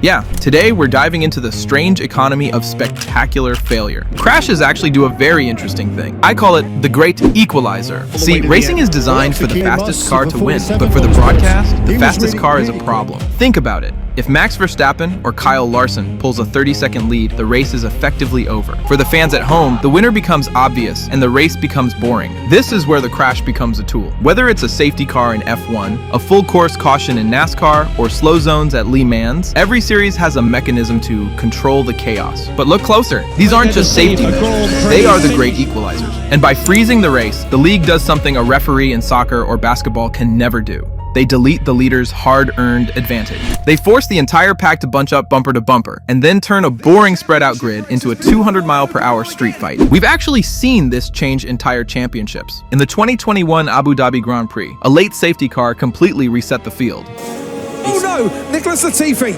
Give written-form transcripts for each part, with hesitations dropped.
Yeah, today we're diving into the strange economy of spectacular failure. Crashes actually do a very interesting thing. I call it the great equalizer. See, racing is designed for the fastest car to win, but for the broadcast, the fastest car is a problem. Think about it. If Max Verstappen or Kyle Larson pulls a 30-second lead, the race is effectively over. For the fans at home, the winner becomes obvious and the race becomes boring. This is where the crash becomes a tool. Whether it's a safety car in F1, a full course caution in NASCAR, or slow zones at Le Mans, every series has a mechanism to control the chaos. But look closer. These aren't just safety measures. They are the great equalizers. And by freezing the race, the league does something a referee in soccer or basketball can never do. They delete the leader's hard-earned advantage. They force the entire pack to bunch up bumper to bumper, and then turn a boring spread-out grid into a 200-mile-per-hour street fight. We've actually seen this change entire championships. In the 2021 Abu Dhabi Grand Prix, a late safety car completely reset the field. Oh no! Nicholas Latifi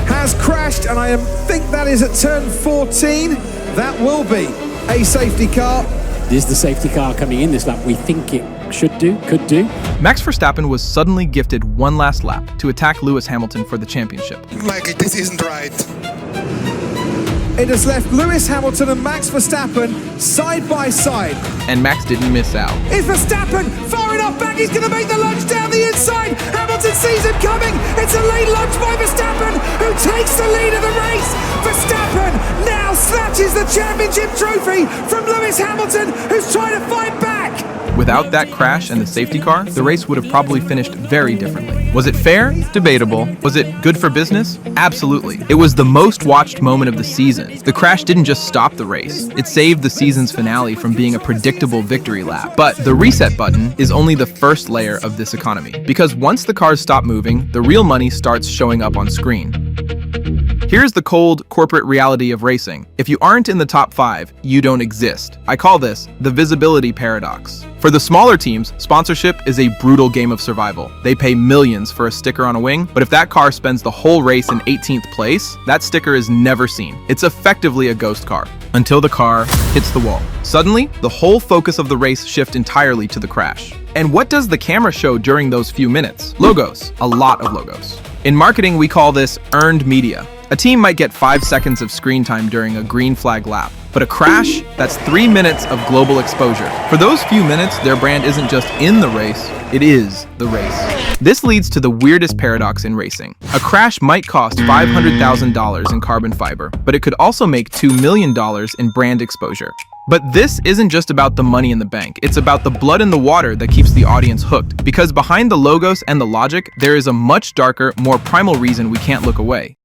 has crashed, and I think that is at turn 14. That will be a safety car. This is the safety car coming in this lap. We think it could do. Max Verstappen was suddenly gifted one last lap to attack Lewis Hamilton for the championship. Michael, this isn't right. It has left Lewis Hamilton and Max Verstappen side by side. And Max didn't miss out. Is Verstappen far enough back? He's going to make the lunge down the inside. Hamilton sees him coming. It's a late lunge by Verstappen, who takes the lead of the race. Verstappen now snatches the championship trophy from Lewis Hamilton, who's trying to fight back. Without that crash and the safety car, the race would have probably finished very differently. Was it fair? Debatable. Was it good for business? Absolutely. It was the most watched moment of the season. The crash didn't just stop the race. It saved the season's finale from being a predictable victory lap. But the reset button is only the first layer of this economy. Because once the cars stop moving, the real money starts showing up on screen. Here's the cold, corporate reality of racing. If you aren't in the top 5, you don't exist. I call this the visibility paradox. For the smaller teams, sponsorship is a brutal game of survival. They pay millions for a sticker on a wing, but if that car spends the whole race in 18th place, that sticker is never seen. It's effectively a ghost car, until the car hits the wall. Suddenly, the whole focus of the race shifts entirely to the crash. And what does the camera show during those few minutes? Logos. A lot of logos. In marketing, we call this earned media. A team might get 5 seconds of screen time during a green flag lap, but a crash, that's 3 minutes of global exposure. For those few minutes, their brand isn't just in the race, it is the race. This leads to the weirdest paradox in racing. A crash might cost $500,000 in carbon fiber, but it could also make $2 million in brand exposure. But this isn't just about the money in the bank, it's about the blood in the water that keeps the audience hooked. Because behind the logos and the logic, there is a much darker, more primal reason we can't look away.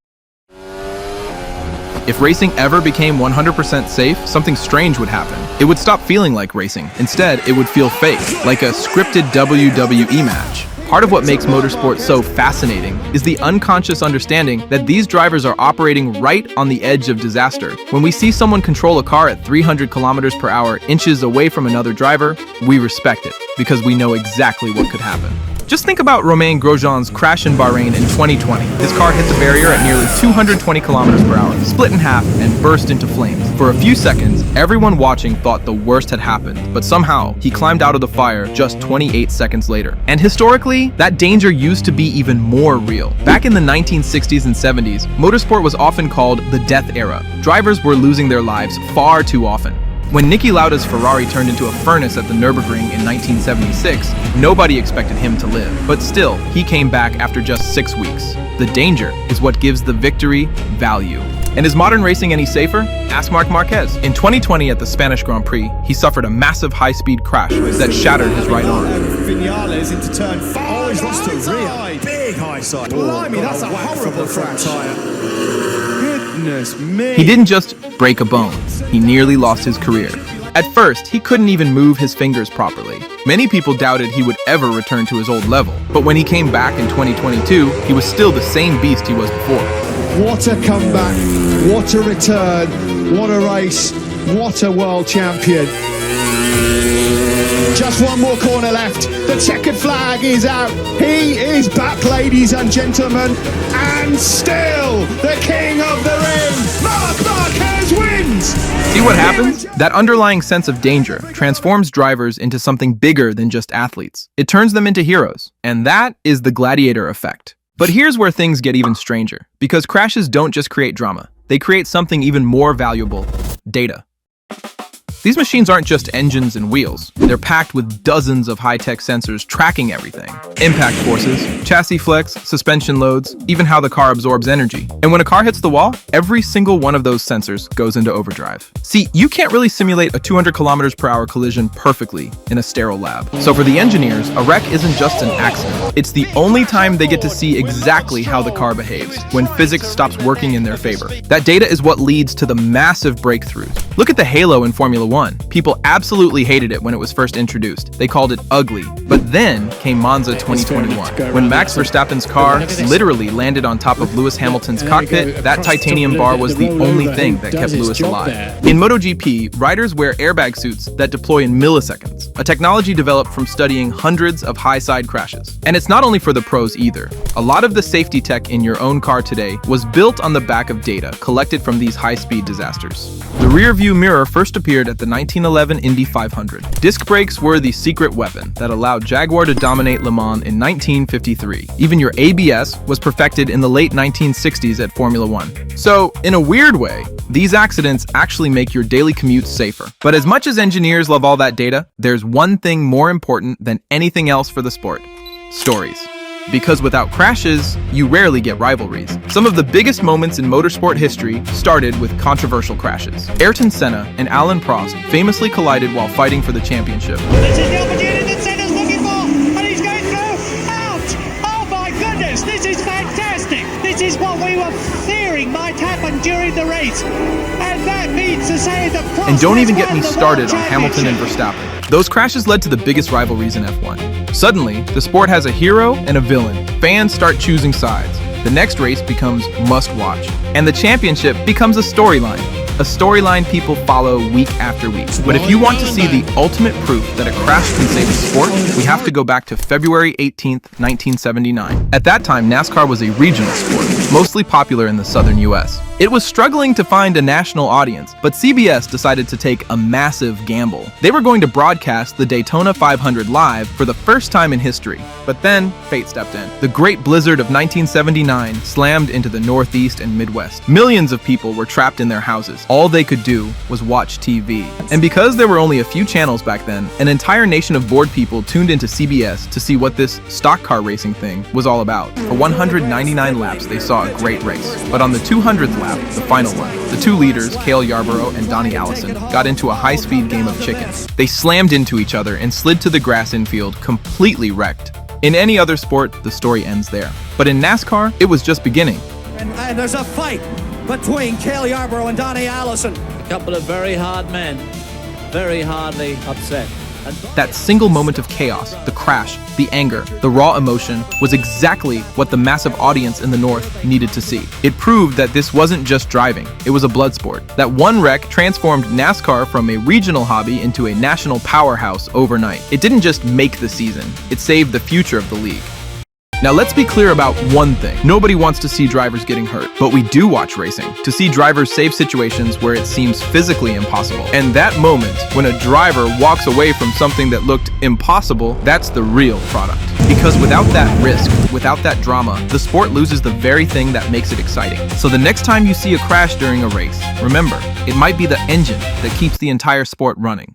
If racing ever became 100% safe, something strange would happen. It would stop feeling like racing. Instead, it would feel fake, like a scripted WWE match. Part of what makes motorsport so fascinating is the unconscious understanding that these drivers are operating right on the edge of disaster. When we see someone control a car at 300 kilometers per hour, inches away from another driver, we respect it, because we know exactly what could happen. Just think about Romain Grosjean's crash in Bahrain in 2020. His car hit the barrier at nearly 220 kilometers per hour, split in half, and burst into flames. For a few seconds, everyone watching thought the worst had happened, but somehow, he climbed out of the fire just 28 seconds later. And historically, that danger used to be even more real. Back in the 1960s and 70s, motorsport was often called the death era. Drivers were losing their lives far too often. When Niki Lauda's Ferrari turned into a furnace at the Nürburgring in 1976, nobody expected him to live. But still, he came back after just 6 weeks. The danger is what gives the victory value. And is modern racing any safer? Ask Marc Marquez. In 2020 at the Spanish Grand Prix, he suffered a massive high-speed crash that shattered his right arm. Vinales into turn 5. Oh, he's lost to rear. Big high side. Blimey, that's a horrible crash. Goodness me. He didn't just break a bone. He nearly lost his career. At first, he couldn't even move his fingers properly. Many people doubted he would ever return to his old level. But when he came back in 2022, he was still the same beast he was before. What a comeback, what a return, what a race, what a world champion. Just one more corner left, the checkered flag is out, he is back, ladies and gentlemen, and still the king of the ring, Marc Marquez wins! See what happens? That underlying sense of danger transforms drivers into something bigger than just athletes. It turns them into heroes, and that is the gladiator effect. But here's where things get even stranger, because crashes don't just create drama. They create something even more valuable: data. These machines aren't just engines and wheels. They're packed with dozens of high-tech sensors tracking everything. Impact forces, chassis flex, suspension loads, even how the car absorbs energy. And when a car hits the wall, every single one of those sensors goes into overdrive. See, you can't really simulate a 200 kilometers per hour collision perfectly in a sterile lab. So for the engineers, a wreck isn't just an accident. It's the only time they get to see exactly how the car behaves, when physics stops working in their favor. That data is what leads to the massive breakthroughs. Look at the halo in Formula 1. People absolutely hated it when it was first introduced. They called it ugly. But then came Monza 2021, when Max Verstappen's car literally landed on top of Lewis Hamilton's cockpit. That titanium bar was the only thing that kept Lewis alive. In MotoGP, riders wear airbag suits that deploy in milliseconds, a technology developed from studying hundreds of high-side crashes. And it's not only for the pros either. A lot of the safety tech in your own car today was built on the back of data collected from these high-speed disasters. The rear-view mirror first appeared at the 1911 Indy 500. Disc brakes were the secret weapon that allowed Jaguar to dominate Le Mans in 1953. Even your ABS was perfected in the late 1960s at Formula 1. So, in a weird way, these accidents actually make your daily commute safer. But as much as engineers love all that data, there's one thing more important than anything else for the sport: stories. Because without crashes, you rarely get rivalries. Some of the biggest moments in motorsport history started with controversial crashes. Ayrton Senna and Alain Prost famously collided while fighting for the championship. This is the opportunity that Senna's looking for, and he's going through. Out! Oh my goodness, this is fantastic! This is what we were fearing might happen during the race. And that means to say that Prost And don't even get me has won the started on World Hamilton and Championship. Verstappen. Those crashes led to the biggest rivalries in F1. Suddenly, the sport has a hero and a villain. Fans start choosing sides. The next race becomes must-watch. And the championship becomes a storyline people follow week after week. But if you want to see the ultimate proof that a crash can save a sport, we have to go back to February 18th, 1979. At that time, NASCAR was a regional sport, mostly popular in the southern US. It was struggling to find a national audience, but CBS decided to take a massive gamble. They were going to broadcast the Daytona 500 live for the first time in history. But then, fate stepped in. The Great Blizzard of 1979 slammed into the Northeast and Midwest. Millions of people were trapped in their houses. All they could do was watch TV. And because there were only a few channels back then, an entire nation of bored people tuned into CBS to see what this stock car racing thing was all about. For 199 laps, they saw a great race. But on the 200th lap, the final one, the two leaders, Cale Yarborough and Donnie Allison, got into a high-speed game of chicken. They slammed into each other and slid to the grass infield, completely wrecked. In any other sport, the story ends there. But in NASCAR, it was just beginning. And there's a fight between Cale Yarborough and Donnie Allison. A couple of very hard men, very hardly upset. That single moment of chaos, the crash, the anger, the raw emotion, was exactly what the massive audience in the North needed to see. It proved that this wasn't just driving, it was a blood sport. That one wreck transformed NASCAR from a regional hobby into a national powerhouse overnight. It didn't just make the season, it saved the future of the league. Now let's be clear about one thing. Nobody wants to see drivers getting hurt, but we do watch racing to see drivers save situations where it seems physically impossible. And that moment, when a driver walks away from something that looked impossible, that's the real product. Because without that risk, without that drama, the sport loses the very thing that makes it exciting. So the next time you see a crash during a race, remember, it might be the engine that keeps the entire sport running.